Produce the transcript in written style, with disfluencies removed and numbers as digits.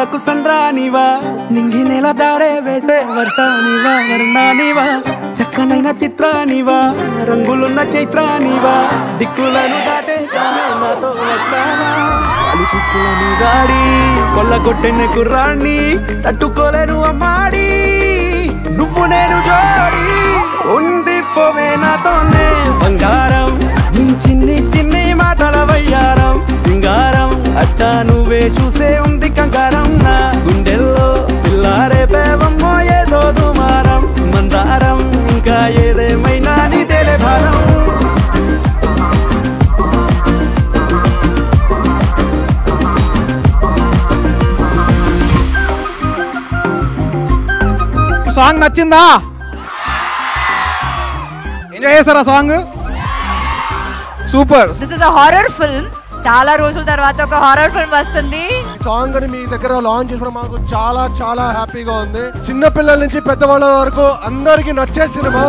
కళ్ళకు సంద్రానివా నింగి నెల దారే వేసే వర్షానివా వర్ణానివా చక్కనైన చిత్రానివా రంగులున్న చైత్రానివా దిక్కులను దాటే నాతో వస్తావా అలి చుక్కులను దాడి కొల్లగొట్టెన కుర్రాన్ని తట్టుకోలేను అమ్మాడి నువ్వు నేను జోడి ఉండిపోవే నాతోనే బంగారం నీ చిన్ని చిన్ని మాటల వయ్యారం సింగారం అట్టా నువ్వే చూసే ఉంది కంగారం నా గుండెల్లో పిల్లారే పేవమ్మో ఏదో దుమారం మందారం ఇంకా ఏదేమైనా నీదేలే భారం సాంగ్ నచ్చిందా? ఎంజాయ్ చేస్తారా song? Super. This is a horror film. చాలా రోజుల తర్వాత ఒక హారర్ ఫిల్మ్ వస్తుంది. ఈ సాంగ్ ని మీ దగ్గర లాంచ్ చేసుకోవడం మాకు చాలా చాలా హ్యాపీగా ఉంది. చిన్న పిల్లల నుంచి పెద్దవాళ్ళ వరకు అందరికి నచ్చే సినిమా.